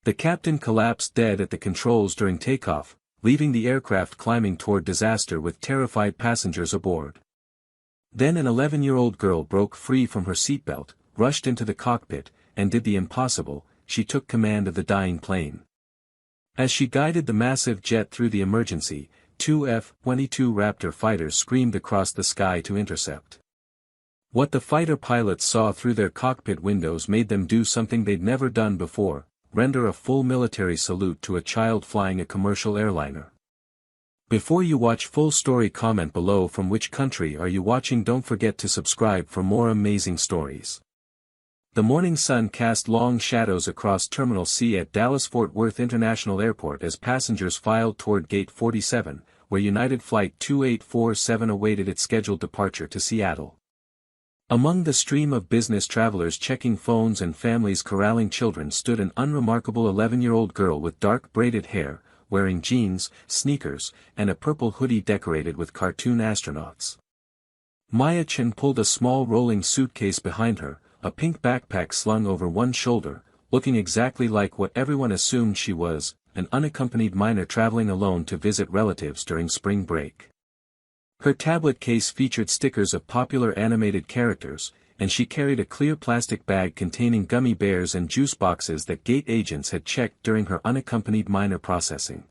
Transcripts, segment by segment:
The captain collapsed dead at the controls during takeoff, leaving the aircraft climbing toward disaster with terrified passengers aboard. Then an 11-year-old girl broke free from her seatbelt, rushed into the cockpit, and did the impossible. She took command of the dying plane. As she guided the massive jet through the emergency, two F-22 Raptor fighters screamed across the sky to intercept. What the fighter pilots saw through their cockpit windows made them do something they'd never done before: render a full military salute to a child flying a commercial airliner. Before you watch full story, comment below from which country are you watching. Don't forget to subscribe for more amazing stories. The morning sun cast long shadows across Terminal C at Dallas-Fort Worth International Airport as passengers filed toward Gate 47, where United Flight 2847 awaited its scheduled departure to Seattle. Among the stream of business travelers checking phones and families corralling children stood an unremarkable 11-year-old girl with dark braided hair, wearing jeans, sneakers, and a purple hoodie decorated with cartoon astronauts. Maya Chen pulled a small rolling suitcase behind her, a pink backpack slung over one shoulder, looking exactly like what everyone assumed she was, an unaccompanied minor traveling alone to visit relatives during spring break. Her tablet case featured stickers of popular animated characters, and she carried a clear plastic bag containing gummy bears and juice boxes that gate agents had checked during her unaccompanied minor processing.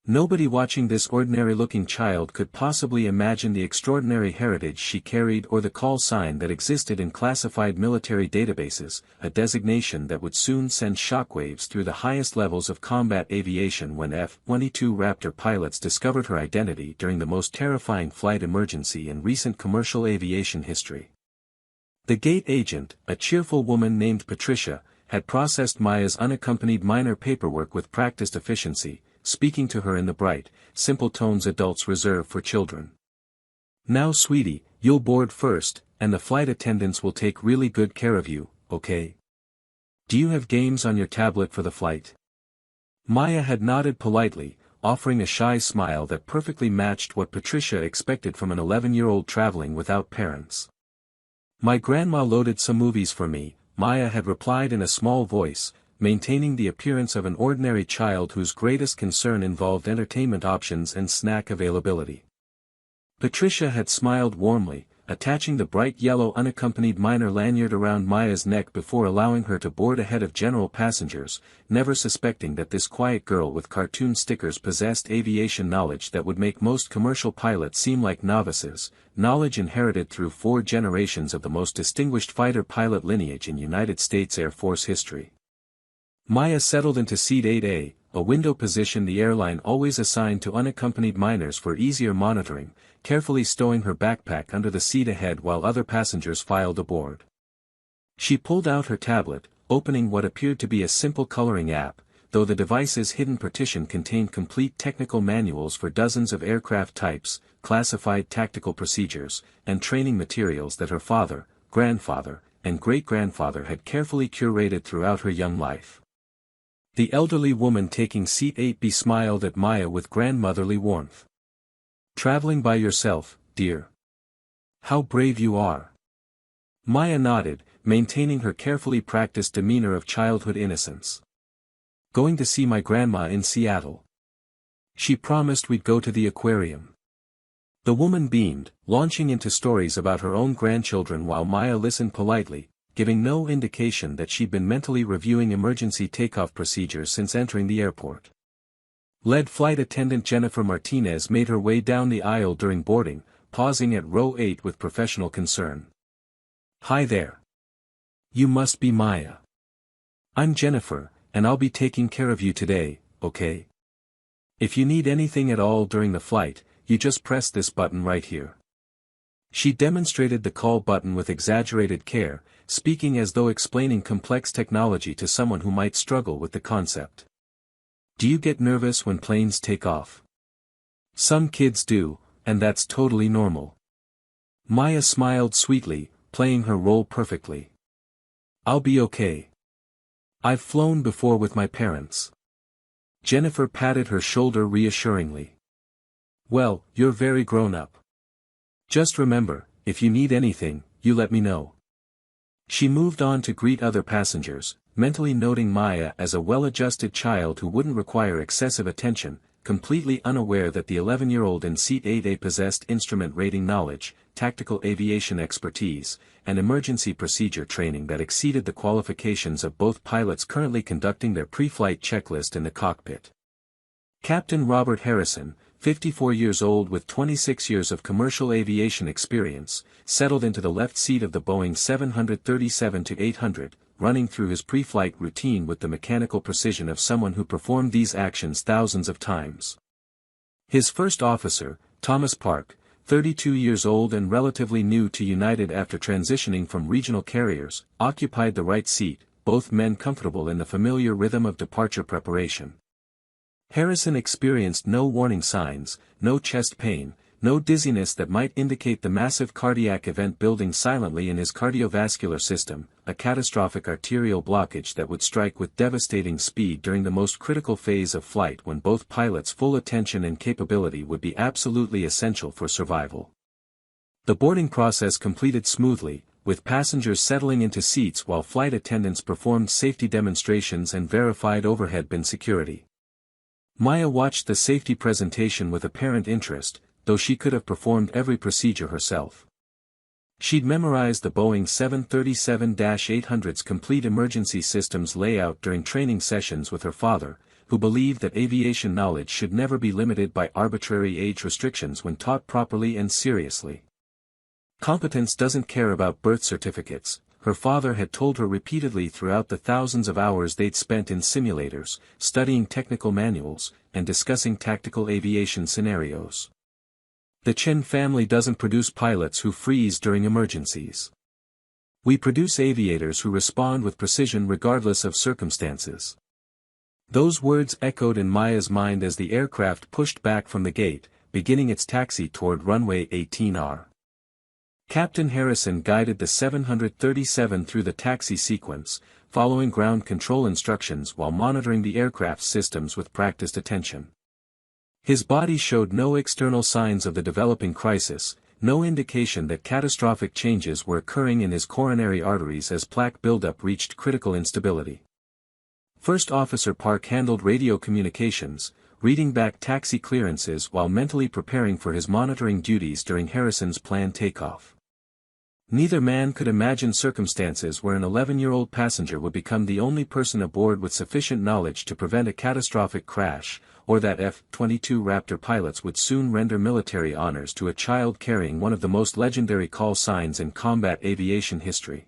Nobody watching this ordinary-looking child could possibly imagine the extraordinary heritage she carried or the call sign that existed in classified military databases, a designation that would soon send shockwaves through the highest levels of combat aviation when F-22 Raptor pilots discovered her identity during the most terrifying flight emergency in recent commercial aviation history. The gate agent, a cheerful woman named Patricia, had processed Maya's unaccompanied minor paperwork with practiced efficiency, speaking to her in the bright, simple tones adults reserve for children. "Now sweetie, you'll board first, and the flight attendants will take really good care of you, okay? Do you have games on your tablet for the flight?" Maya had nodded politely, offering a shy smile that perfectly matched what Patricia expected from an 11-year-old traveling without parents. "My grandma loaded some movies for me," Maya had replied in a small voice, maintaining the appearance of an ordinary child whose greatest concern involved entertainment options and snack availability. Patricia had smiled warmly, attaching the bright yellow unaccompanied minor lanyard around Maya's neck before allowing her to board ahead of general passengers, never suspecting that this quiet girl with cartoon stickers possessed aviation knowledge that would make most commercial pilots seem like novices, knowledge inherited through 4 generations of the most distinguished fighter pilot lineage in United States Air Force history. Maya settled into seat 8A, a window position the airline always assigned to unaccompanied minors for easier monitoring, carefully stowing her backpack under the seat ahead while other passengers filed aboard. She pulled out her tablet, opening what appeared to be a simple coloring app, though the device's hidden partition contained complete technical manuals for dozens of aircraft types, classified tactical procedures, and training materials that her father, grandfather, and great-grandfather had carefully curated throughout her young life. The elderly woman taking seat 8B smiled at Maya with grandmotherly warmth. "Traveling by yourself, dear? How brave you are." Maya nodded, maintaining her carefully practiced demeanor of childhood innocence. "Going to see my grandma in Seattle. She promised we'd go to the aquarium." The woman beamed, launching into stories about her own grandchildren while Maya listened politely, giving no indication that she'd been mentally reviewing emergency takeoff procedures since entering the airport. Lead flight attendant Jennifer Martinez made her way down the aisle during boarding, pausing at row 8 with professional concern. "Hi there. You must be Maya. I'm Jennifer, and I'll be taking care of you today, okay? If you need anything at all during the flight, you just press this button right here." She demonstrated the call button with exaggerated care, speaking as though explaining complex technology to someone who might struggle with the concept. "Do you get nervous when planes take off?" "Some kids do, and that's totally normal." Maya smiled sweetly, playing her role perfectly. "I'll be okay. I've flown before with my parents." Jennifer patted her shoulder reassuringly. "Well, you're very grown up. Just remember, if you need anything, you let me know." She moved on to greet other passengers, mentally noting Maya as a well-adjusted child who wouldn't require excessive attention, completely unaware that the 11-year-old in Seat 8A possessed instrument rating knowledge, tactical aviation expertise, and emergency procedure training that exceeded the qualifications of both pilots currently conducting their pre-flight checklist in the cockpit. Captain Robert Harrison, 54 years old with 26 years of commercial aviation experience, settled into the left seat of the Boeing 737-800, running through his pre-flight routine with the mechanical precision of someone who performed these actions thousands of times. His first officer, Thomas Park, 32 years old and relatively new to United after transitioning from regional carriers, occupied the right seat, both men comfortable in the familiar rhythm of departure preparation. Harrison experienced no warning signs, no chest pain, no dizziness that might indicate the massive cardiac event building silently in his cardiovascular system, a catastrophic arterial blockage that would strike with devastating speed during the most critical phase of flight when both pilots' full attention and capability would be absolutely essential for survival. The boarding process completed smoothly, with passengers settling into seats while flight attendants performed safety demonstrations and verified overhead bin security. Maya watched the safety presentation with apparent interest, though she could have performed every procedure herself. She'd memorized the Boeing 737-800's complete emergency systems layout during training sessions with her father, who believed that aviation knowledge should never be limited by arbitrary age restrictions when taught properly and seriously. Competence doesn't care about birth certificates, her father had told her repeatedly throughout the thousands of hours they'd spent in simulators, studying technical manuals, and discussing tactical aviation scenarios. The Chen family doesn't produce pilots who freeze during emergencies. We produce aviators who respond with precision regardless of circumstances. Those words echoed in Maya's mind as the aircraft pushed back from the gate, beginning its taxi toward runway 18R. Captain Harrison guided the 737 through the taxi sequence, following ground control instructions while monitoring the aircraft's systems with practiced attention. His body showed no external signs of the developing crisis, no indication that catastrophic changes were occurring in his coronary arteries as plaque buildup reached critical instability. First Officer Park handled radio communications, reading back taxi clearances while mentally preparing for his monitoring duties during Harrison's planned takeoff. Neither man could imagine circumstances where an 11-year-old passenger would become the only person aboard with sufficient knowledge to prevent a catastrophic crash, or that F-22 Raptor pilots would soon render military honors to a child carrying one of the most legendary call signs in combat aviation history.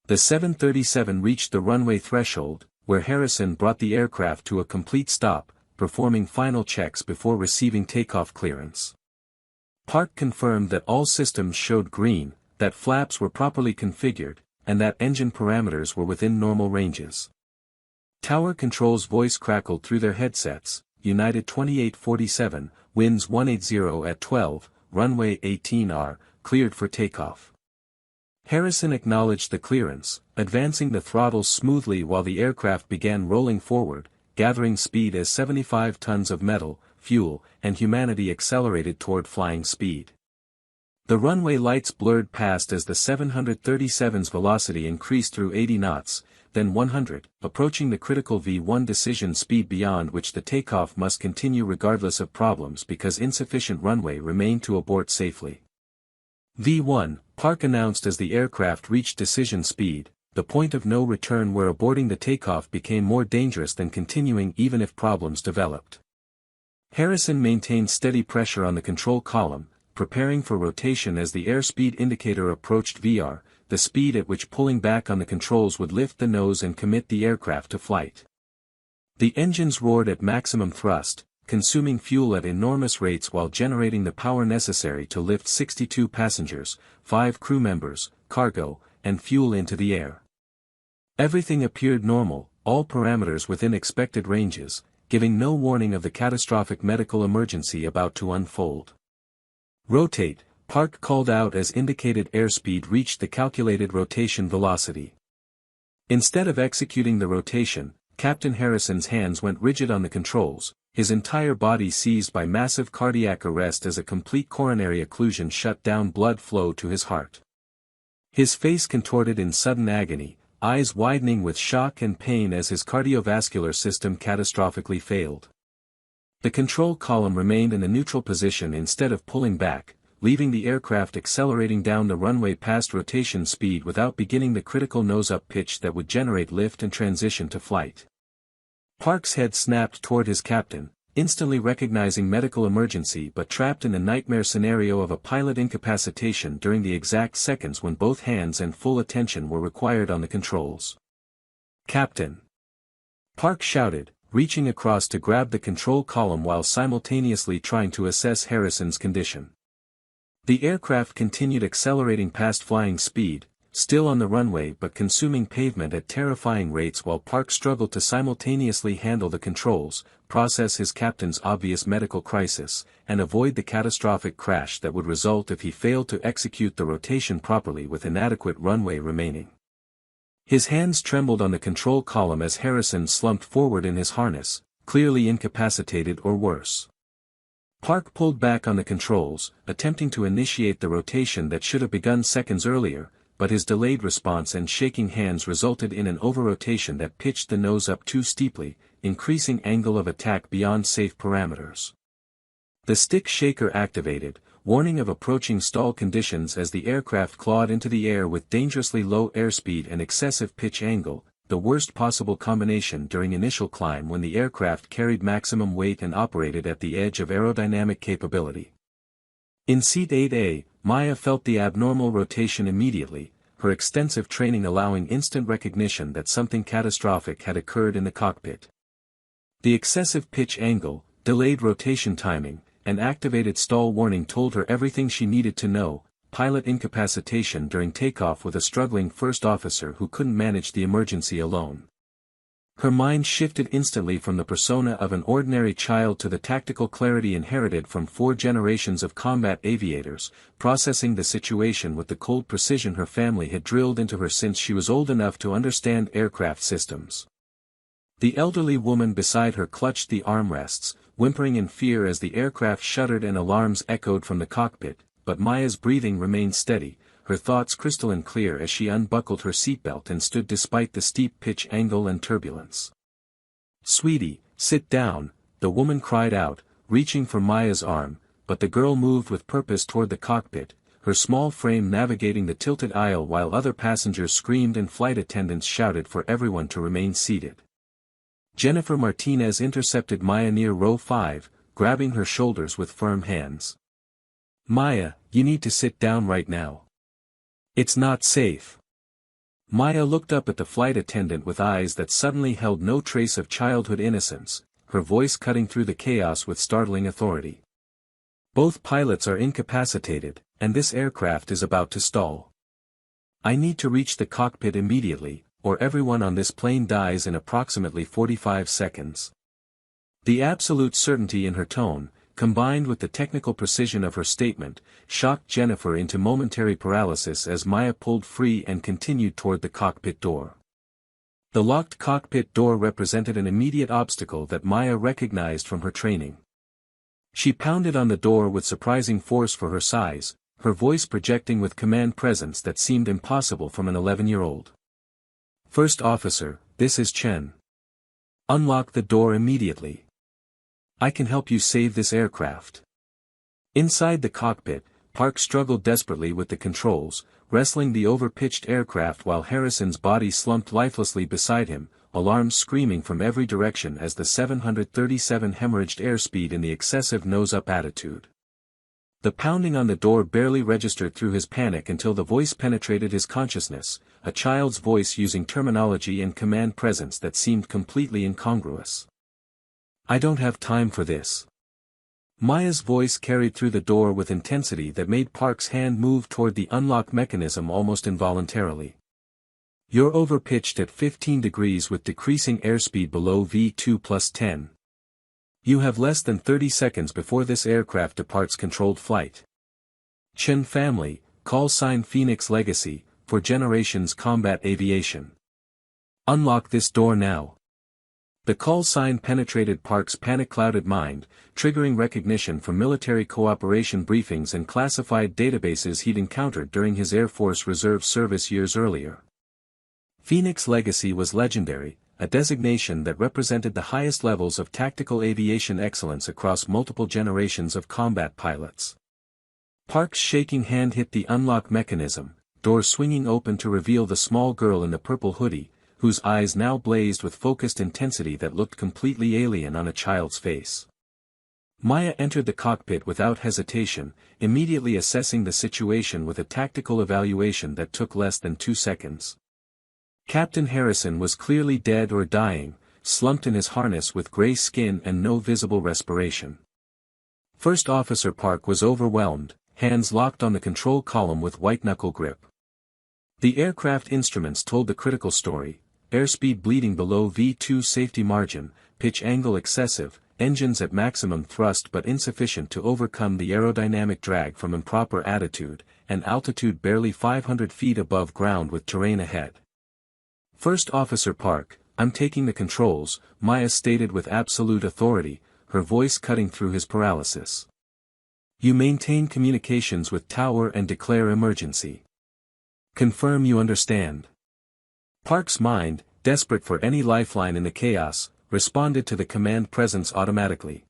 The 737 reached the runway threshold, where Harrison brought the aircraft to a complete stop, performing final checks before receiving takeoff clearance. Park confirmed that all systems showed green, that flaps were properly configured, and that engine parameters were within normal ranges. Tower control's voice crackled through their headsets. United 2847, winds 180 at 12, runway 18R, cleared for takeoff. Harrison acknowledged the clearance, advancing the throttles smoothly while the aircraft began rolling forward, gathering speed as 75 tons of metal, fuel, and humanity accelerated toward flying speed. The runway lights blurred past as the 737's velocity increased through 80 knots, then 100, approaching the critical V1 decision speed beyond which the takeoff must continue regardless of problems because insufficient runway remained to abort safely. V1, Park announced as the aircraft reached decision speed, the point of no return where aborting the takeoff became more dangerous than continuing even if problems developed. Harrison maintained steady pressure on the control column, preparing for rotation as the airspeed indicator approached VR, the speed at which pulling back on the controls would lift the nose and commit the aircraft to flight. The engines roared at maximum thrust, consuming fuel at enormous rates while generating the power necessary to lift 62 passengers, 5 crew members, cargo, and fuel into the air. Everything appeared normal, all parameters within expected ranges, giving no warning of the catastrophic medical emergency about to unfold. Rotate, Park called out as indicated airspeed reached the calculated rotation velocity. Instead of executing the rotation, Captain Harrison's hands went rigid on the controls, his entire body seized by massive cardiac arrest as a complete coronary occlusion shut down blood flow to his heart. His face contorted in sudden agony, eyes widening with shock and pain as his cardiovascular system catastrophically failed. The control column remained in a neutral position instead of pulling back, leaving the aircraft accelerating down the runway past rotation speed without beginning the critical nose-up pitch that would generate lift and transition to flight. Park's head snapped toward his captain, instantly recognizing medical emergency but trapped in the nightmare scenario of a pilot incapacitation during the exact seconds when both hands and full attention were required on the controls. "Captain!" Park shouted, reaching across to grab the control column while simultaneously trying to assess Harrison's condition. The aircraft continued accelerating past flying speed, still on the runway but consuming pavement at terrifying rates while Park struggled to simultaneously handle the controls, process his captain's obvious medical crisis, and avoid the catastrophic crash that would result if he failed to execute the rotation properly with inadequate runway remaining. His hands trembled on the control column as Harrison slumped forward in his harness, clearly incapacitated or worse. Park pulled back on the controls, attempting to initiate the rotation that should have begun seconds earlier, but his delayed response and shaking hands resulted in an over-rotation that pitched the nose up too steeply, increasing angle of attack beyond safe parameters. The stick shaker activated, warning of approaching stall conditions as the aircraft clawed into the air with dangerously low airspeed and excessive pitch angle, the worst possible combination during initial climb when the aircraft carried maximum weight and operated at the edge of aerodynamic capability. In Seat 8A, Maya felt the abnormal rotation immediately, her extensive training allowing instant recognition that something catastrophic had occurred in the cockpit. The excessive pitch angle, delayed rotation timing, and activated stall warning told her everything she needed to know: pilot incapacitation during takeoff with a struggling first officer who couldn't manage the emergency alone. Her mind shifted instantly from the persona of an ordinary child to the tactical clarity inherited from 4 generations of combat aviators, processing the situation with the cold precision her family had drilled into her since she was old enough to understand aircraft systems. The elderly woman beside her clutched the armrests, whimpering in fear as the aircraft shuddered and alarms echoed from the cockpit, but Maya's breathing remained steady, her thoughts crystalline clear as she unbuckled her seatbelt and stood despite the steep pitch angle and turbulence. "Sweetie, sit down," the woman cried out, reaching for Maya's arm, but the girl moved with purpose toward the cockpit, her small frame navigating the tilted aisle while other passengers screamed and flight attendants shouted for everyone to remain seated. Jennifer Martinez intercepted Maya near row 5, grabbing her shoulders with firm hands. "Maya, you need to sit down right now. It's not safe." Maya looked up at the flight attendant with eyes that suddenly held no trace of childhood innocence, her voice cutting through the chaos with startling authority. "Both pilots are incapacitated, and this aircraft is about to stall. I need to reach the cockpit immediately, or everyone on this plane dies in approximately 45 seconds. The absolute certainty in her tone, combined with the technical precision of her statement, shocked Jennifer into momentary paralysis as Maya pulled free and continued toward the cockpit door. The locked cockpit door represented an immediate obstacle that Maya recognized from her training. She pounded on the door with surprising force for her size, her voice projecting with command presence that seemed impossible from an 11-year-old. "First officer, this is Chen. Unlock the door immediately. I can help you save this aircraft." Inside the cockpit, Park struggled desperately with the controls, wrestling the over-pitched aircraft while Harrison's body slumped lifelessly beside him, alarms screaming from every direction as the 737 hemorrhaged airspeed in the excessive nose-up attitude. The pounding on the door barely registered through his panic until the voice penetrated his consciousness, a child's voice using terminology and command presence that seemed completely incongruous. "I don't have time for this." Maya's voice carried through the door with intensity that made Park's hand move toward the unlock mechanism almost involuntarily. "You're overpitched at 15 degrees with decreasing airspeed below V2 plus 10. You have less than 30 seconds before this aircraft departs controlled flight. Chen family, call sign Phoenix Legacy, for Generations Combat Aviation. Unlock this door now." The call sign penetrated Park's panic-clouded mind, triggering recognition from military cooperation briefings and classified databases he'd encountered during his Air Force Reserve service years earlier. Phoenix Legacy was legendary, a designation that represented the highest levels of tactical aviation excellence across multiple generations of combat pilots. Park's shaking hand hit the unlock mechanism, door swinging open to reveal the small girl in the purple hoodie, whose eyes now blazed with focused intensity that looked completely alien on a child's face. Maya entered the cockpit without hesitation, immediately assessing the situation with a tactical evaluation that took less than 2 seconds. Captain Harrison was clearly dead or dying, slumped in his harness with gray skin and no visible respiration. First Officer Park was overwhelmed, hands locked on the control column with white-knuckle grip. The aircraft instruments told the critical story: airspeed bleeding below V2 safety margin, pitch angle excessive, engines at maximum thrust but insufficient to overcome the aerodynamic drag from improper attitude, and altitude barely 500 feet above ground with terrain ahead. First Officer Park, I'm taking the controls, Maya stated with absolute authority, her voice cutting through his paralysis. You maintain communications with tower and declare emergency. Confirm you understand. Park's mind, desperate for any lifeline in the chaos, responded to the command presence automatically.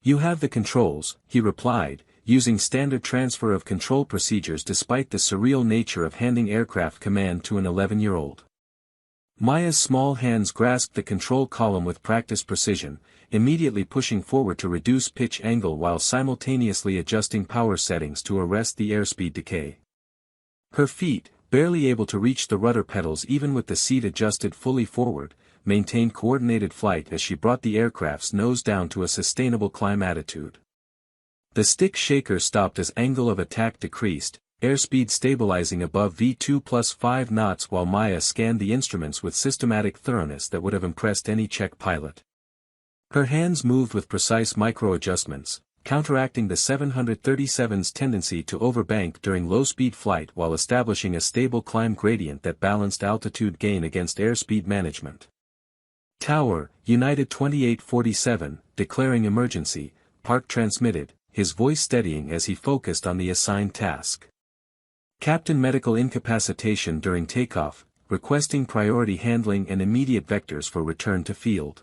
You have the controls, he replied, using standard transfer of control procedures despite the surreal nature of handing aircraft command to an 11-year-old. Maya's small hands grasped the control column with practiced precision, immediately pushing forward to reduce pitch angle while simultaneously adjusting power settings to arrest the airspeed decay. Her feet, barely able to reach the rudder pedals even with the seat adjusted fully forward, maintained coordinated flight as she brought the aircraft's nose down to a sustainable climb attitude. The stick shaker stopped as angle of attack decreased, airspeed stabilizing above V2 plus 5 knots while Maya scanned the instruments with systematic thoroughness that would have impressed any Czech pilot. Her hands moved with precise micro-adjustments, counteracting the 737's tendency to overbank during low-speed flight while establishing a stable climb gradient that balanced altitude gain against airspeed management. Tower, United 2847, declaring emergency, Park transmitted, his voice steadying as he focused on the assigned task. Captain medical incapacitation during takeoff, requesting priority handling and immediate vectors for return to field.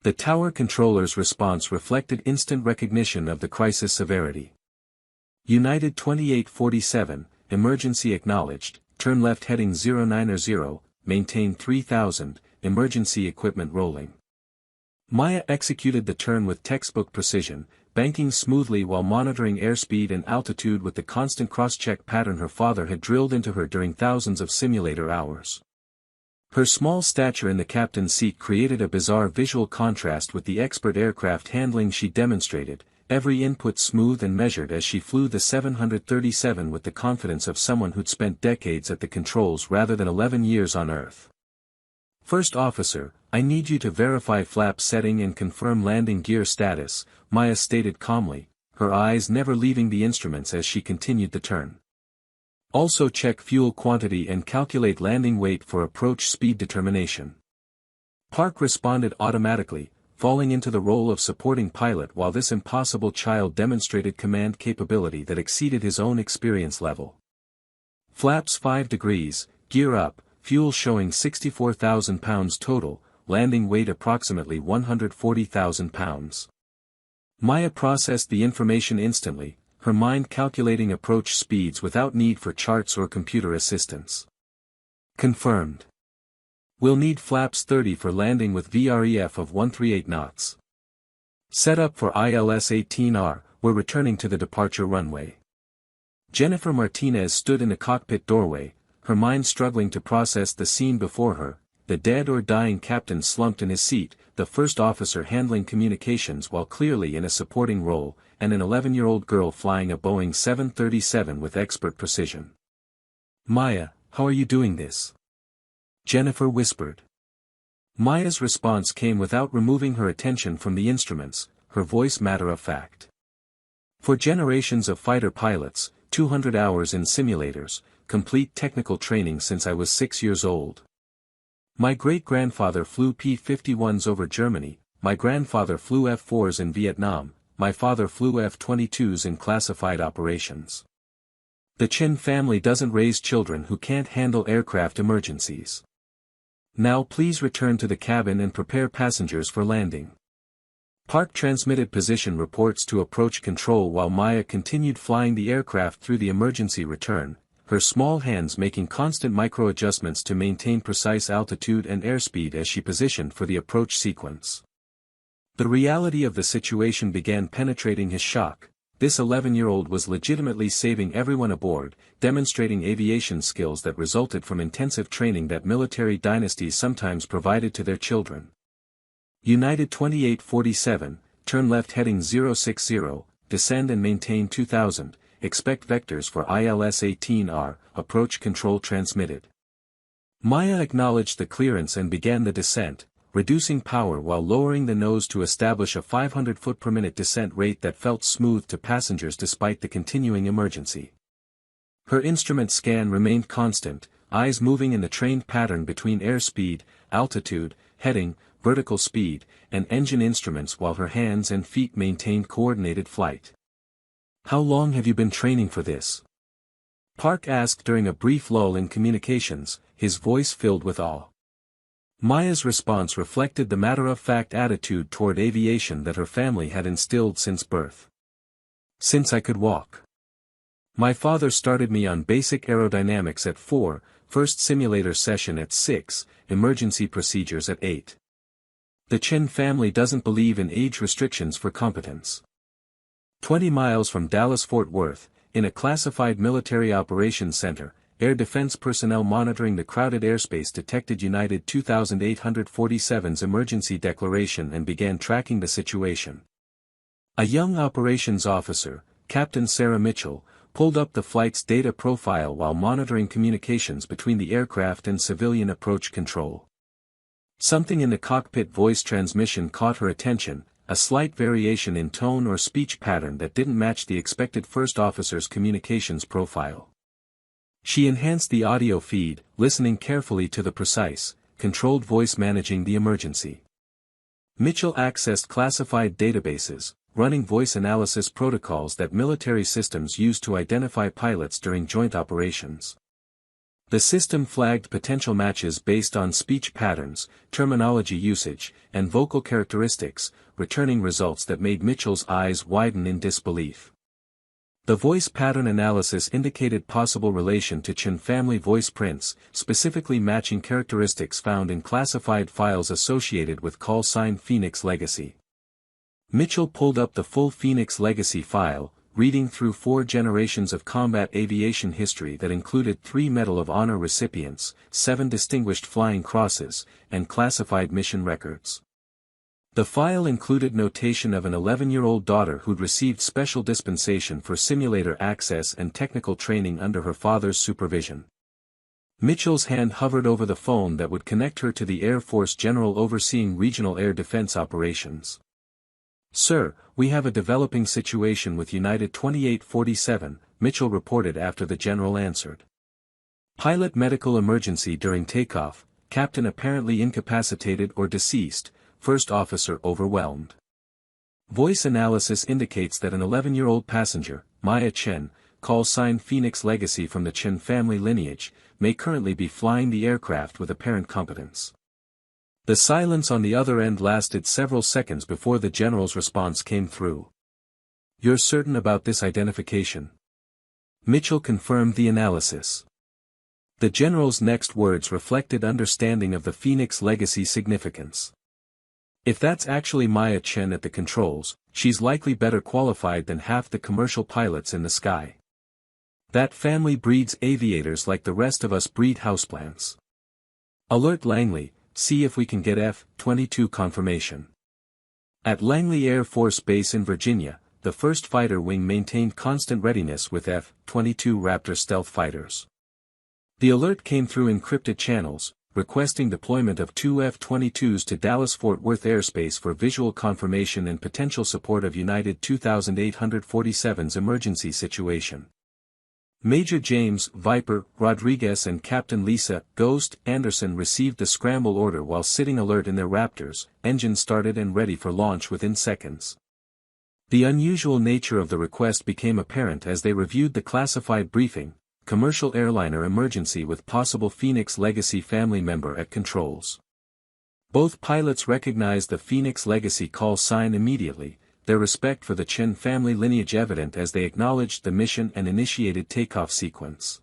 The tower controller's response reflected instant recognition of the crisis severity. United 2847, emergency acknowledged, turn left heading 090, maintain 3000, emergency equipment rolling. Maya executed the turn with textbook precision, banking smoothly while monitoring airspeed and altitude with the constant cross-check pattern her father had drilled into her during thousands of simulator hours. Her small stature in the captain's seat created a bizarre visual contrast with the expert aircraft handling she demonstrated, every input smooth and measured as she flew the 737 with the confidence of someone who'd spent decades at the controls rather than 11 years on Earth. First Officer, I need you to verify flap setting and confirm landing gear status, Maya stated calmly, her eyes never leaving the instruments as she continued the turn. Also check fuel quantity and calculate landing weight for approach speed determination. Park responded automatically, falling into the role of supporting pilot while this impossible child demonstrated command capability that exceeded his own experience level. Flaps 5 degrees, gear up, fuel showing 64,000 pounds total, landing weight approximately 140,000 pounds. Maya processed the information instantly, her mind calculating approach speeds without need for charts or computer assistance. Confirmed. We'll need flaps 30 for landing with VREF of 138 knots. Set up for ILS-18R, we're returning to the departure runway. Jennifer Martinez stood in the cockpit doorway, her mind struggling to process the scene before her, the dead or dying captain slumped in his seat, the first officer handling communications while clearly in a supporting role, and an 11-year-old girl flying a Boeing 737 with expert precision. Maya, how are you doing this? Jennifer whispered. Maya's response came without removing her attention from the instruments, her voice matter-of-fact. For generations of fighter pilots, 200 hours in simulators, complete technical training since I was 6 years old. My great-grandfather flew P-51s over Germany, my grandfather flew F-4s in Vietnam, my father flew F-22s in classified operations. The Chen family doesn't raise children who can't handle aircraft emergencies. Now please return to the cabin and prepare passengers for landing. Park transmitted position reports to approach control while Maya continued flying the aircraft through the emergency return, her small hands making constant micro-adjustments to maintain precise altitude and airspeed as she positioned for the approach sequence. The reality of the situation began penetrating his shock. This 11-year-old was legitimately saving everyone aboard, demonstrating aviation skills that resulted from intensive training that military dynasties sometimes provided to their children. United 2847, turn left heading 060, descend and maintain 2000. Expect vectors for ILS-18R, approach control transmitted. Maya acknowledged the clearance and began the descent, reducing power while lowering the nose to establish a 500 foot per minute descent rate that felt smooth to passengers despite the continuing emergency. Her instrument scan remained constant, eyes moving in the trained pattern between airspeed, altitude, heading, vertical speed, and engine instruments while her hands and feet maintained coordinated flight. How long have you been training for this? Park asked during a brief lull in communications, his voice filled with awe. Maya's response reflected the matter-of-fact attitude toward aviation that her family had instilled since birth. Since I could walk. My father started me on basic aerodynamics at 4, first simulator session at 6, emergency procedures at 8. The Chen family doesn't believe in age restrictions for competence. 20 miles from Dallas-Fort Worth, in a classified military operations center, air defense personnel monitoring the crowded airspace detected United 2847's emergency declaration and began tracking the situation. A young operations officer, Captain Sarah Mitchell, pulled up the flight's data profile while monitoring communications between the aircraft and civilian approach control. Something in the cockpit voice transmission caught her attention, a slight variation in tone or speech pattern that didn't match the expected first officer's communications profile. She enhanced the audio feed, listening carefully to the precise, controlled voice managing the emergency. Mitchell accessed classified databases, running voice analysis protocols that military systems use to identify pilots during joint operations. The system flagged potential matches based on speech patterns, terminology usage, and vocal characteristics, returning results that made Mitchell's eyes widen in disbelief. The voice pattern analysis indicated possible relation to Chen family voice prints, specifically matching characteristics found in classified files associated with call sign Phoenix Legacy. Mitchell pulled up the full Phoenix Legacy file, reading through 4 generations of combat aviation history that included 3 Medal of Honor recipients, 7 Distinguished Flying Crosses, and classified mission records. The file included notation of an 11-year-old daughter who'd received special dispensation for simulator access and technical training under her father's supervision. Mitchell's hand hovered over the phone that would connect her to the Air Force general overseeing regional air defense operations. "Sir, we have a developing situation with United 2847, Mitchell reported after the general answered. Pilot medical emergency during takeoff, captain apparently incapacitated or deceased, first officer overwhelmed. Voice analysis indicates that an 11-year-old passenger, Maya Chen, call sign Phoenix Legacy from the Chen family lineage, may currently be flying the aircraft with apparent competence." The silence on the other end lasted several seconds before the general's response came through. "You're certain about this identification?" Mitchell confirmed the analysis. The general's next words reflected understanding of the Phoenix Legacy significance. "If that's actually Maya Chen at the controls, she's likely better qualified than half the commercial pilots in the sky. That family breeds aviators like the rest of us breed houseplants. Alert Langley, see if we can get F-22 confirmation." At Langley Air Force Base in Virginia, the 1st Fighter Wing maintained constant readiness with F-22 Raptor stealth fighters. The alert came through encrypted channels, requesting deployment of 2 F-22s to Dallas-Fort Worth airspace for visual confirmation and potential support of United 2847's emergency situation. Major James Viper Rodriguez and Captain Lisa Ghost Anderson received the scramble order while sitting alert in their Raptors, engines started and ready for launch within seconds. The unusual nature of the request became apparent as they reviewed the classified briefing: commercial airliner emergency with possible Phoenix Legacy family member at controls. Both pilots recognized the Phoenix Legacy call sign immediately, their respect for the Chen family lineage evident as they acknowledged the mission and initiated takeoff sequence.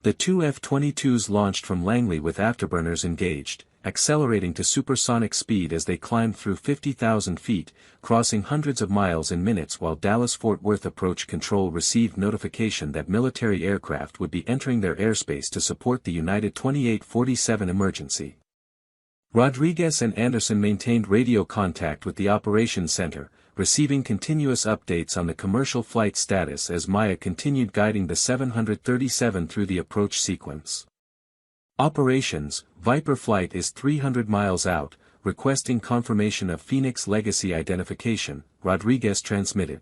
The two F-22s launched from Langley with afterburners engaged, accelerating to supersonic speed as they climbed through 50,000 feet, crossing hundreds of miles in minutes while Dallas-Fort Worth Approach Control received notification that military aircraft would be entering their airspace to support the United 2847 emergency. Rodriguez and Anderson maintained radio contact with the operations center, receiving continuous updates on the commercial flight status as Maya continued guiding the 737 through the approach sequence. Operations: Viper flight is 300 miles out, requesting confirmation of Phoenix Legacy identification, Rodriguez transmitted.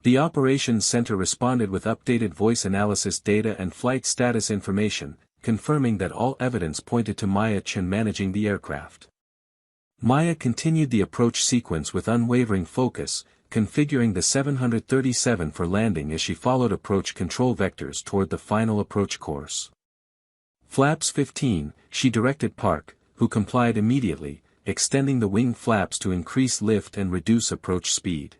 The operations center responded with updated voice analysis data and flight status information, confirming that all evidence pointed to Maya Chen managing the aircraft. Maya continued the approach sequence with unwavering focus, configuring the 737 for landing as she followed approach control vectors toward the final approach course. Flaps 15, she directed Park, who complied immediately, extending the wing flaps to increase lift and reduce approach speed.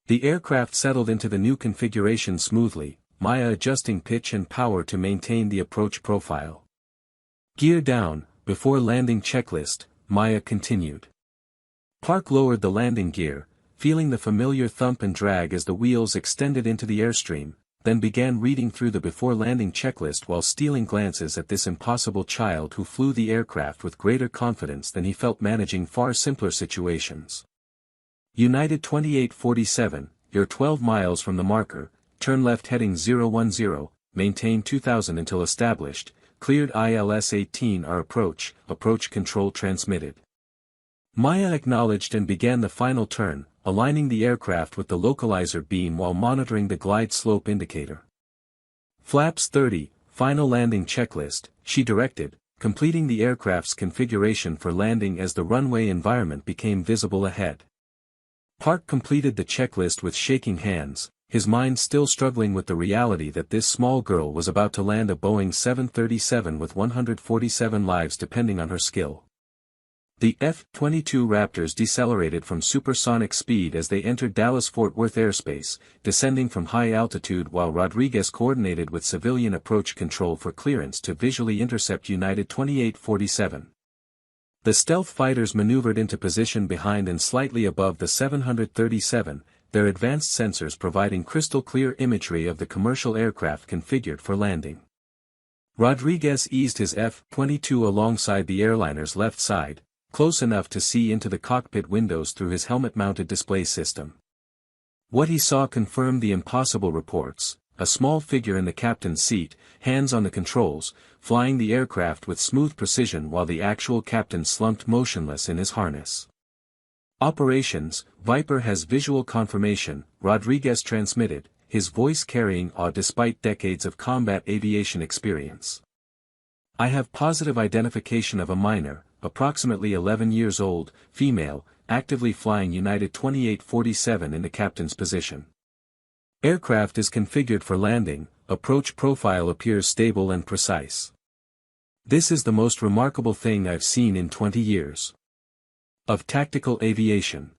The aircraft settled into the new configuration smoothly, Maya adjusting pitch and power to maintain the approach profile. Gear down, before landing checklist, Maya continued. Park lowered the landing gear, feeling the familiar thump and drag as the wheels extended into the airstream, then began reading through the before-landing checklist while stealing glances at this impossible child who flew the aircraft with greater confidence than he felt managing far simpler situations. United 2847, you're 12 miles from the marker, turn left heading 010, maintain 2000 until established, cleared ILS-18 our approach control transmitted. Maya acknowledged and began the final turn, aligning the aircraft with the localizer beam while monitoring the glide slope indicator. Flaps 30, final landing checklist, she directed, completing the aircraft's configuration for landing as the runway environment became visible ahead. Park completed the checklist with shaking hands, his mind still struggling with the reality that this small girl was about to land a Boeing 737 with 147 lives depending on her skill. The F-22 Raptors decelerated from supersonic speed as they entered Dallas-Fort Worth airspace, descending from high altitude while Rodriguez coordinated with civilian approach control for clearance to visually intercept United 2847. The stealth fighters maneuvered into position behind and slightly above the 737, their advanced sensors providing crystal-clear imagery of the commercial aircraft configured for landing. Rodriguez eased his F-22 alongside the airliner's left side, close enough to see into the cockpit windows through his helmet-mounted display system. What he saw confirmed the impossible reports: a small figure in the captain's seat, hands on the controls, flying the aircraft with smooth precision while the actual captain slumped motionless in his harness. Operations: Viper has visual confirmation, Rodriguez transmitted, his voice carrying awe despite decades of combat aviation experience. I have positive identification of a minor, approximately 11 years old, female, actively flying United 2847 in the captain's position. Aircraft is configured for landing, approach profile appears stable and precise. This is the most remarkable thing I've seen in 20 years. Of tactical aviation.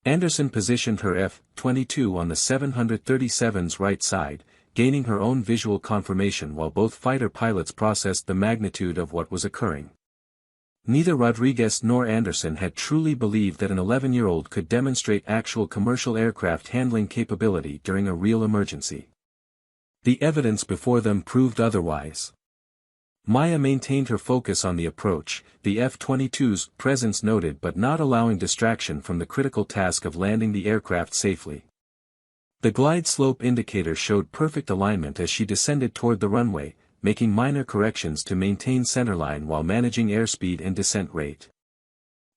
Anderson positioned her F-22 on the 737's right side, gaining her own visual confirmation while both fighter pilots processed the magnitude of what was occurring. Neither Rodriguez nor Anderson had truly believed that an 11-year-old could demonstrate actual commercial aircraft handling capability during a real emergency. The evidence before them proved otherwise. Maya maintained her focus on the approach, the F-22's presence noted but not allowing distraction from the critical task of landing the aircraft safely. The glide slope indicator showed perfect alignment as she descended toward the runway, making minor corrections to maintain centerline while managing airspeed and descent rate.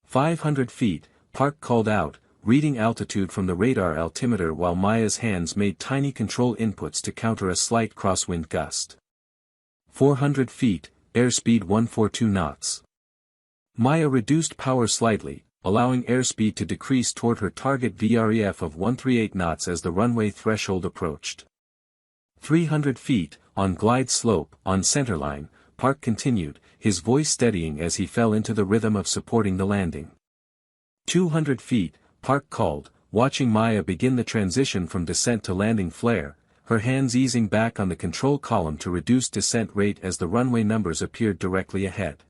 500 feet, Park called out, reading altitude from the radar altimeter while Maya's hands made tiny control inputs to counter a slight crosswind gust. 400 feet, airspeed 142 knots. Maya reduced power slightly, allowing airspeed to decrease toward her target VREF of 138 knots as the runway threshold approached. 300 feet, on glide slope, on centerline, Park continued, his voice steadying as he fell into the rhythm of supporting the landing. 200 feet, Park called, watching Maya begin the transition from descent to landing flare, her hands easing back on the control column to reduce descent rate as the runway numbers appeared directly ahead.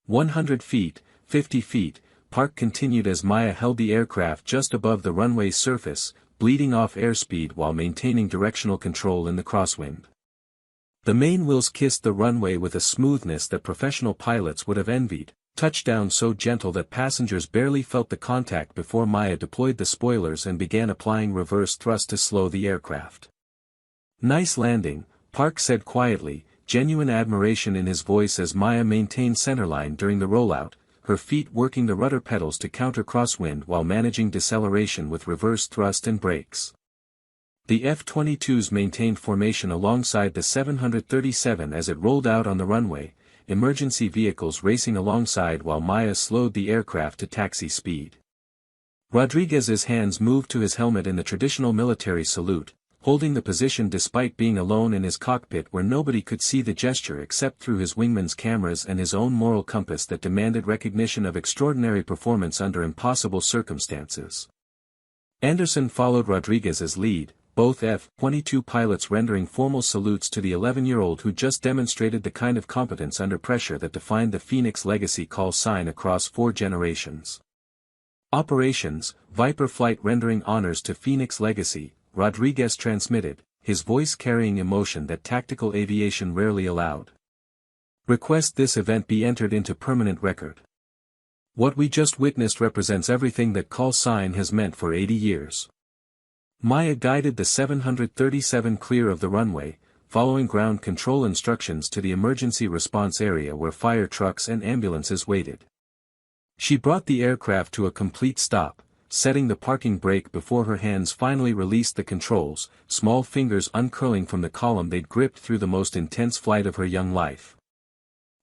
100 feet, 50 feet, Park continued as Maya held the aircraft just above the runway's surface, bleeding off airspeed while maintaining directional control in the crosswind. The main wheels kissed the runway with a smoothness that professional pilots would have envied, touchdown so gentle that passengers barely felt the contact before Maya deployed the spoilers and began applying reverse thrust to slow the aircraft. "Nice landing," Park said quietly, genuine admiration in his voice as Maya maintained centerline during the rollout, her feet working the rudder pedals to counter crosswind while managing deceleration with reverse thrust and brakes. The F-22s maintained formation alongside the 737 as it rolled out on the runway, emergency vehicles racing alongside while Maya slowed the aircraft to taxi speed. Rodriguez's hands moved to his helmet in the traditional military salute, holding the position despite being alone in his cockpit where nobody could see the gesture except through his wingman's cameras and his own moral compass that demanded recognition of extraordinary performance under impossible circumstances. Anderson followed Rodriguez's lead, both F-22 pilots rendering formal salutes to the 11-year-old who just demonstrated the kind of competence under pressure that defined the Phoenix legacy call sign across 4 generations. Operations, Viper flight rendering honors to Phoenix legacy, Rodriguez transmitted, his voice carrying emotion that tactical aviation rarely allowed. Request this event be entered into permanent record. What we just witnessed represents everything that call sign has meant for 80 years. Maya guided the 737 clear of the runway, following ground control instructions to the emergency response area where fire trucks and ambulances waited. She brought the aircraft to a complete stop, setting the parking brake before her hands finally released the controls, small fingers uncurling from the column they'd gripped through the most intense flight of her young life.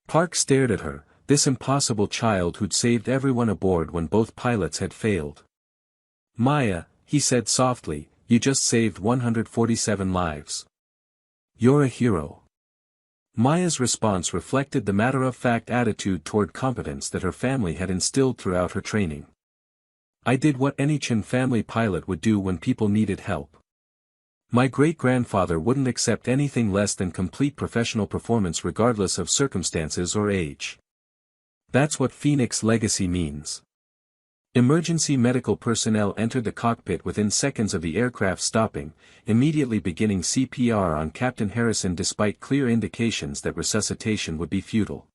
Park stared at her, this impossible child who'd saved everyone aboard when both pilots had failed. "Maya," he said softly, "you just saved 147 lives. You're a hero." Maya's response reflected the matter-of-fact attitude toward competence that her family had instilled throughout her training. "I did what any Chin family pilot would do when people needed help. My great-grandfather wouldn't accept anything less than complete professional performance regardless of circumstances or age. That's what Phoenix legacy means." Emergency medical personnel entered the cockpit within seconds of the aircraft stopping, immediately beginning CPR on Captain Harrison despite clear indications that resuscitation would be futile.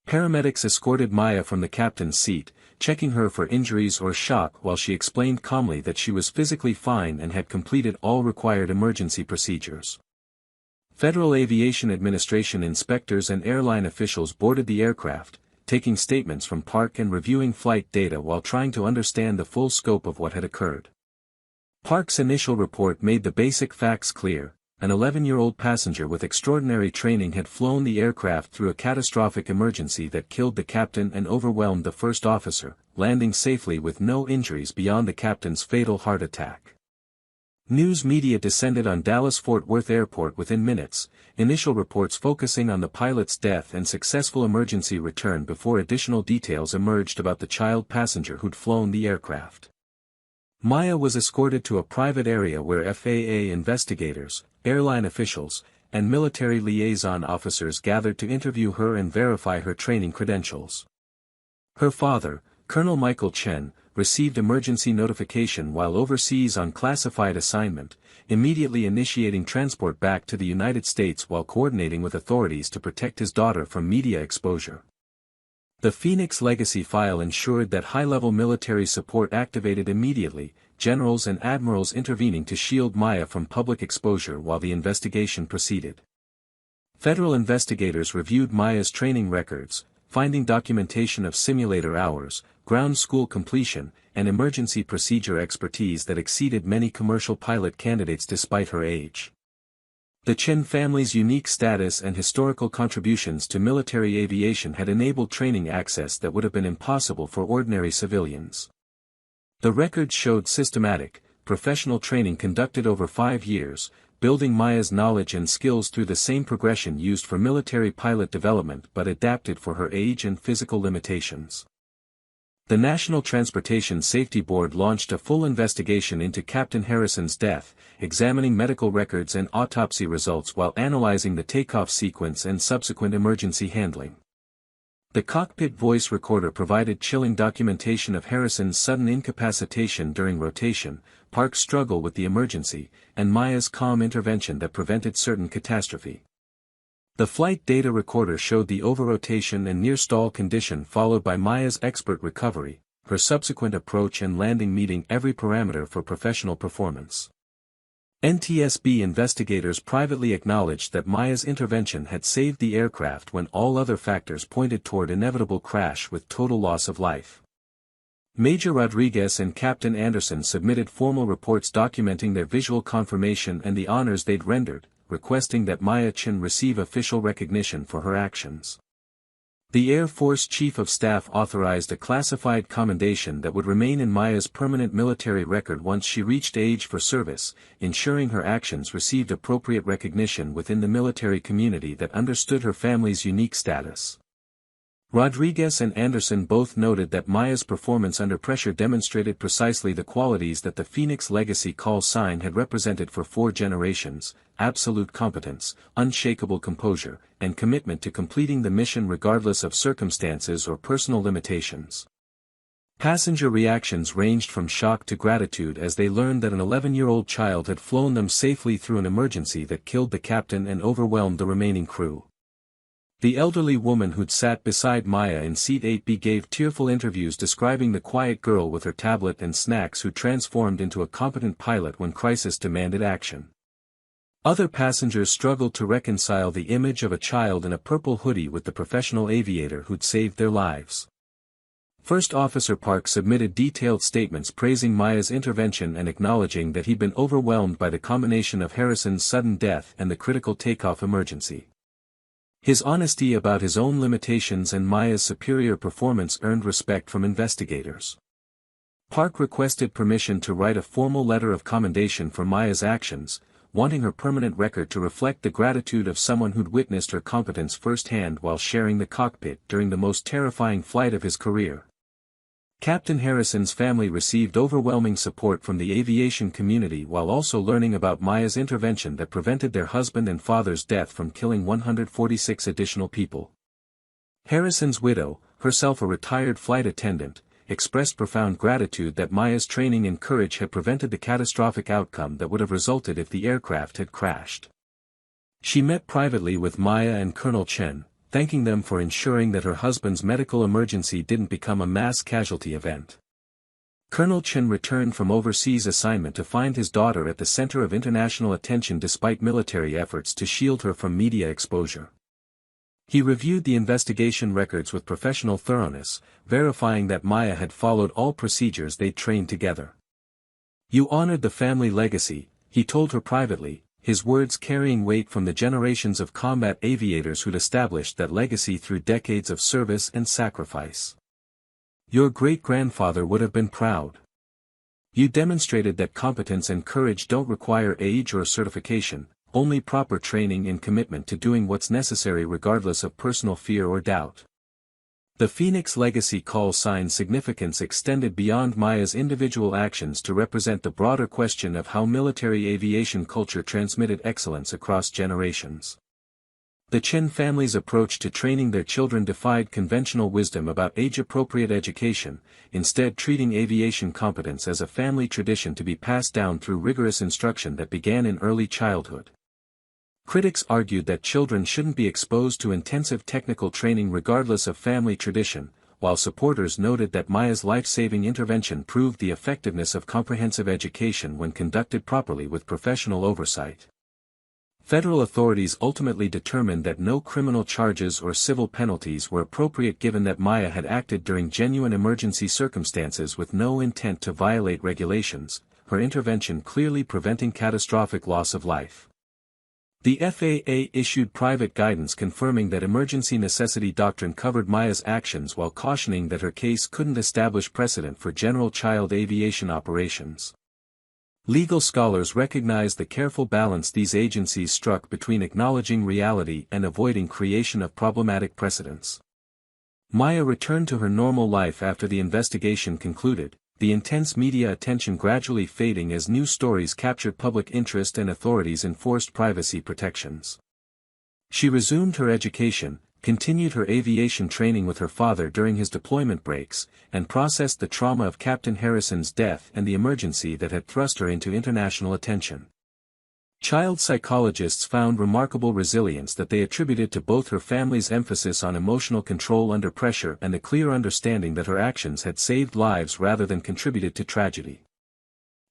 Paramedics escorted Maya from the captain's seat, checking her for injuries or shock while she explained calmly that she was physically fine and had completed all required emergency procedures. Federal Aviation Administration inspectors and airline officials boarded the aircraft, taking statements from Park and reviewing flight data while trying to understand the full scope of what had occurred. Park's initial report made the basic facts clear. An 11-year-old passenger with extraordinary training had flown the aircraft through a catastrophic emergency that killed the captain and overwhelmed the first officer, landing safely with no injuries beyond the captain's fatal heart attack. News media descended on Dallas-Fort Worth Airport within minutes, initial reports focusing on the pilot's death and successful emergency return before additional details emerged about the child passenger who'd flown the aircraft. Maya was escorted to a private area where FAA investigators, airline officials, and military liaison officers gathered to interview her and verify her training credentials. Her father, Colonel Michael Chen, received emergency notification while overseas on classified assignment, immediately initiating transport back to the United States while coordinating with authorities to protect his daughter from media exposure. The Phoenix Legacy file ensured that high-level military support activated immediately, generals and admirals intervening to shield Maya from public exposure while the investigation proceeded. Federal investigators reviewed Maya's training records, finding documentation of simulator hours, ground school completion, and emergency procedure expertise that exceeded many commercial pilot candidates despite her age. The Chen family's unique status and historical contributions to military aviation had enabled training access that would have been impossible for ordinary civilians. The records showed systematic, professional training conducted over 5 years, building Maya's knowledge and skills through the same progression used for military pilot development but adapted for her age and physical limitations. The National Transportation Safety Board launched a full investigation into Captain Harrison's death, examining medical records and autopsy results while analyzing the takeoff sequence and subsequent emergency handling. The cockpit voice recorder provided chilling documentation of Harrison's sudden incapacitation during rotation, Park's struggle with the emergency, and Maya's calm intervention that prevented certain catastrophe. The flight data recorder showed the over-rotation and near-stall condition followed by Maya's expert recovery, her subsequent approach and landing meeting every parameter for professional performance. NTSB investigators privately acknowledged that Maya's intervention had saved the aircraft when all other factors pointed toward inevitable crash with total loss of life. Major Rodriguez and Captain Anderson submitted formal reports documenting their visual confirmation and the honors they'd rendered, requesting that Maya Chen receive official recognition for her actions. The Air Force Chief of Staff authorized a classified commendation that would remain in Maya's permanent military record once she reached age for service, ensuring her actions received appropriate recognition within the military community that understood her family's unique status. Rodriguez and Anderson both noted that Maya's performance under pressure demonstrated precisely the qualities that the Phoenix Legacy call sign had represented for 4 generations: absolute competence, unshakable composure, and commitment to completing the mission regardless of circumstances or personal limitations. Passenger reactions ranged from shock to gratitude as they learned that an 11-year-old child had flown them safely through an emergency that killed the captain and overwhelmed the remaining crew. The elderly woman who'd sat beside Maya in seat 8B gave tearful interviews describing the quiet girl with her tablet and snacks who transformed into a competent pilot when crisis demanded action. Other passengers struggled to reconcile the image of a child in a purple hoodie with the professional aviator who'd saved their lives. First Officer Park submitted detailed statements praising Maya's intervention and acknowledging that he'd been overwhelmed by the combination of Harrison's sudden death and the critical takeoff emergency. His honesty about his own limitations and Maya's superior performance earned respect from investigators. Park requested permission to write a formal letter of commendation for Maya's actions, wanting her permanent record to reflect the gratitude of someone who'd witnessed her competence firsthand while sharing the cockpit during the most terrifying flight of his career. Captain Harrison's family received overwhelming support from the aviation community while also learning about Maya's intervention that prevented their husband and father's death from killing 146 additional people. Harrison's widow, herself a retired flight attendant, expressed profound gratitude that Maya's training and courage had prevented the catastrophic outcome that would have resulted if the aircraft had crashed. She met privately with Maya and Colonel Chen, thanking them for ensuring that her husband's medical emergency didn't become a mass casualty event. Colonel Chen returned from overseas assignment to find his daughter at the center of international attention despite military efforts to shield her from media exposure. He reviewed the investigation records with professional thoroughness, verifying that Maya had followed all procedures they'd trained together. "You honored the family legacy," he told her privately, his words carrying weight from the generations of combat aviators who'd established that legacy through decades of service and sacrifice. "Your great-grandfather would have been proud. You demonstrated that competence and courage don't require age or certification, only proper training and commitment to doing what's necessary regardless of personal fear or doubt." The Phoenix Legacy call sign's significance extended beyond Maya's individual actions to represent the broader question of how military aviation culture transmitted excellence across generations. The Chen family's approach to training their children defied conventional wisdom about age-appropriate education, instead treating aviation competence as a family tradition to be passed down through rigorous instruction that began in early childhood. Critics argued that children shouldn't be exposed to intensive technical training regardless of family tradition, while supporters noted that Maya's life-saving intervention proved the effectiveness of comprehensive education when conducted properly with professional oversight. Federal authorities ultimately determined that no criminal charges or civil penalties were appropriate given that Maya had acted during genuine emergency circumstances with no intent to violate regulations, her intervention clearly preventing catastrophic loss of life. The FAA issued private guidance confirming that emergency necessity doctrine covered Maya's actions while cautioning that her case couldn't establish precedent for general child aviation operations. Legal scholars recognize the careful balance these agencies struck between acknowledging reality and avoiding creation of problematic precedents. Maya returned to her normal life after the investigation concluded, the intense media attention gradually fading as new stories captured public interest and authorities enforced privacy protections. She resumed her education, continued her aviation training with her father during his deployment breaks, and processed the trauma of Captain Harrison's death and the emergency that had thrust her into international attention. Child psychologists found remarkable resilience that they attributed to both her family's emphasis on emotional control under pressure and a clear understanding that her actions had saved lives rather than contributed to tragedy.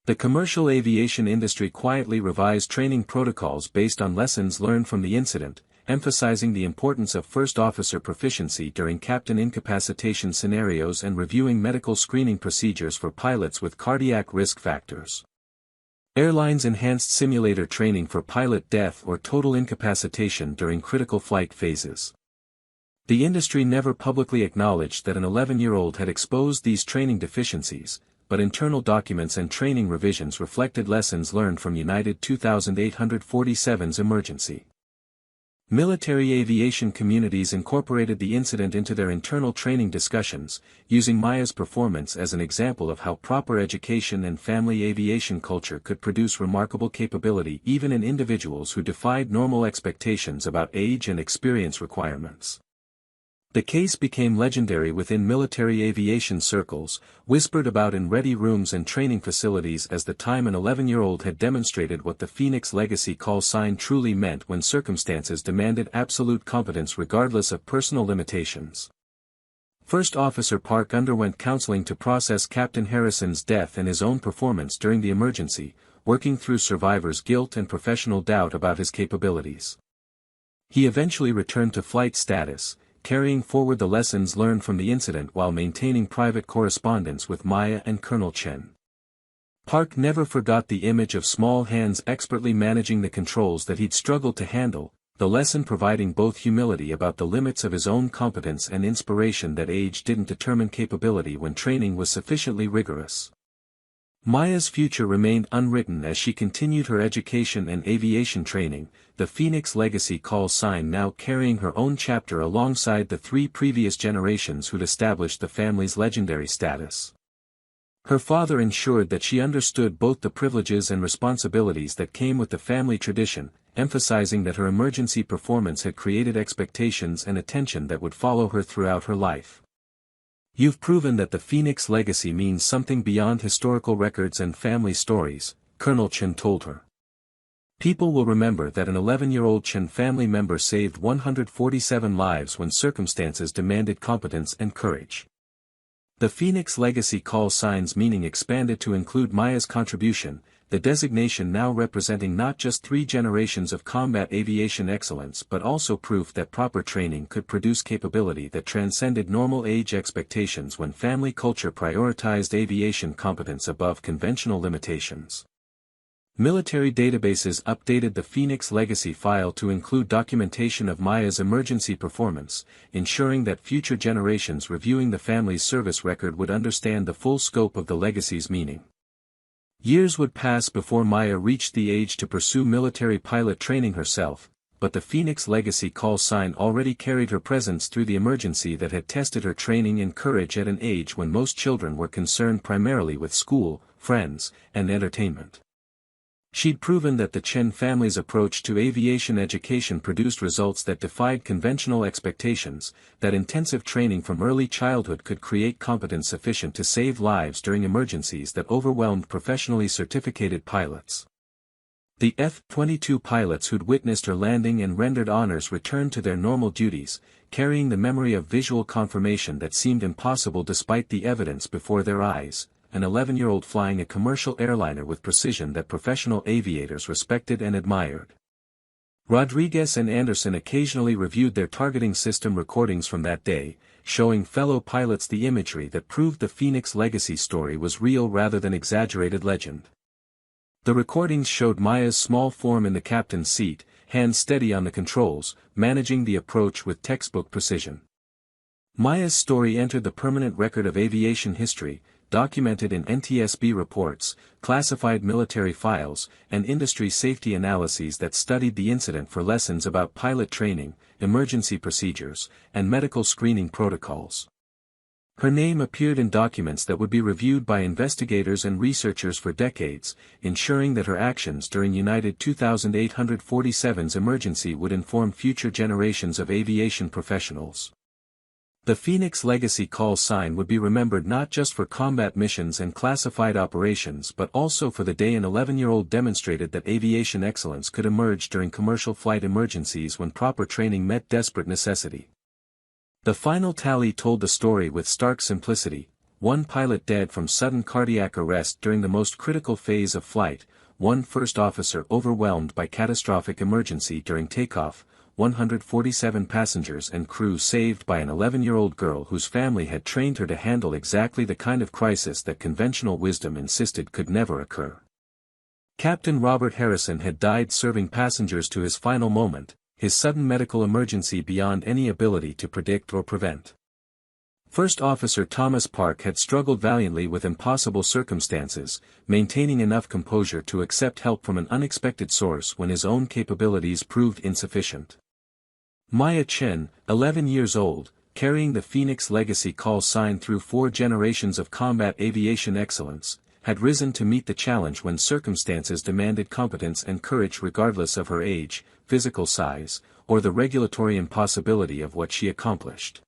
The commercial aviation industry quietly revised training protocols based on lessons learned from the incident, emphasizing the importance of first officer proficiency during captain incapacitation scenarios and reviewing medical screening procedures for pilots with cardiac risk factors. Airlines enhanced simulator training for pilot death or total incapacitation during critical flight phases. The industry never publicly acknowledged that an 11-year-old had exposed these training deficiencies, but internal documents and training revisions reflected lessons learned from United 2847's emergency. Military aviation communities incorporated the incident into their internal training discussions, using Maya's performance as an example of how proper education and family aviation culture could produce remarkable capability even in individuals who defied normal expectations about age and experience requirements. The case became legendary within military aviation circles, whispered about in ready rooms and training facilities as the time an 11-year-old had demonstrated what the Phoenix Legacy call sign truly meant when circumstances demanded absolute competence regardless of personal limitations. First Officer Park underwent counseling to process Captain Harrison's death and his own performance during the emergency, working through survivors' guilt and professional doubt about his capabilities. He eventually returned to flight status, carrying forward the lessons learned from the incident while maintaining private correspondence with Maya and Colonel Chen. Park never forgot the image of small hands expertly managing the controls that he'd struggled to handle, the lesson providing both humility about the limits of his own competence and inspiration that age didn't determine capability when training was sufficiently rigorous. Maya's future remained unwritten as she continued her education and aviation training, the Phoenix Legacy call sign now carrying her own chapter alongside the three previous generations who'd established the family's legendary status. Her father ensured that she understood both the privileges and responsibilities that came with the family tradition, emphasizing that her emergency performance had created expectations and attention that would follow her throughout her life. "You've proven that the Phoenix Legacy means something beyond historical records and family stories," Colonel Chen told her. "People will remember that an 11-year-old Chen family member saved 147 lives when circumstances demanded competence and courage." The Phoenix Legacy call sign's meaning expanded to include Maya's contribution, the designation now representing not just 3 generations of combat aviation excellence but also proof that proper training could produce capability that transcended normal age expectations when family culture prioritized aviation competence above conventional limitations. Military databases updated the Phoenix Legacy file to include documentation of Maya's emergency performance, ensuring that future generations reviewing the family's service record would understand the full scope of the legacy's meaning. Years would pass before Maya reached the age to pursue military pilot training herself, but the Phoenix Legacy call sign already carried her presence through the emergency that had tested her training and courage at an age when most children were concerned primarily with school, friends, and entertainment. She'd proven that the Chen family's approach to aviation education produced results that defied conventional expectations, that intensive training from early childhood could create competence sufficient to save lives during emergencies that overwhelmed professionally certificated pilots. The F-22 pilots who'd witnessed her landing and rendered honors returned to their normal duties, carrying the memory of visual confirmation that seemed impossible despite the evidence before their eyes. An 11-year-old flying a commercial airliner with precision that professional aviators respected and admired. Rodriguez and Anderson occasionally reviewed their targeting system recordings from that day, showing fellow pilots the imagery that proved the Phoenix Legacy story was real rather than exaggerated legend. The recordings showed Maya's small form in the captain's seat, hands steady on the controls, managing the approach with textbook precision. Maya's story entered the permanent record of aviation history, documented in NTSB reports, classified military files, and industry safety analyses that studied the incident for lessons about pilot training, emergency procedures, and medical screening protocols. Her name appeared in documents that would be reviewed by investigators and researchers for decades, ensuring that her actions during United 2847's emergency would inform future generations of aviation professionals. The Phoenix Legacy call sign would be remembered not just for combat missions and classified operations but also for the day an 11-year-old demonstrated that aviation excellence could emerge during commercial flight emergencies when proper training met desperate necessity. The final tally told the story with stark simplicity: one pilot dead from sudden cardiac arrest during the most critical phase of flight, one first officer overwhelmed by catastrophic emergency during takeoff, 147 passengers and crew saved by an 11-year-old girl whose family had trained her to handle exactly the kind of crisis that conventional wisdom insisted could never occur. Captain Robert Harrison had died serving passengers to his final moment, his sudden medical emergency beyond any ability to predict or prevent. First Officer Thomas Park had struggled valiantly with impossible circumstances, maintaining enough composure to accept help from an unexpected source when his own capabilities proved insufficient. Maya Chen, 11 years old, carrying the Phoenix Legacy call sign through 4 generations of combat aviation excellence, had risen to meet the challenge when circumstances demanded competence and courage regardless of her age, physical size, or the regulatory impossibility of what she accomplished.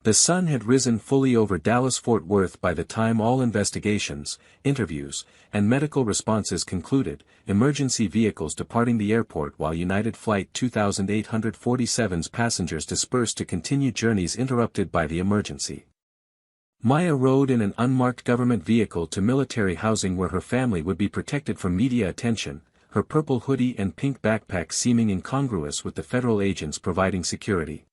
The sun had risen fully over Dallas-Fort Worth by the time all investigations, interviews, and medical responses concluded, emergency vehicles departing the airport while United Flight 2847's passengers dispersed to continue journeys interrupted by the emergency. Maya rode in an unmarked government vehicle to military housing where her family would be protected from media attention, her purple hoodie and pink backpack seeming incongruous with the federal agents providing security.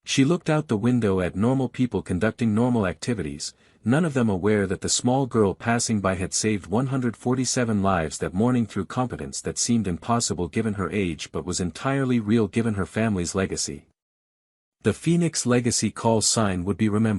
She looked out the window at normal people conducting normal activities, none of them aware that the small girl passing by had saved 147 lives that morning through competence that seemed impossible given her age but was entirely real given her family's legacy. The Phoenix Legacy call sign would be remembered.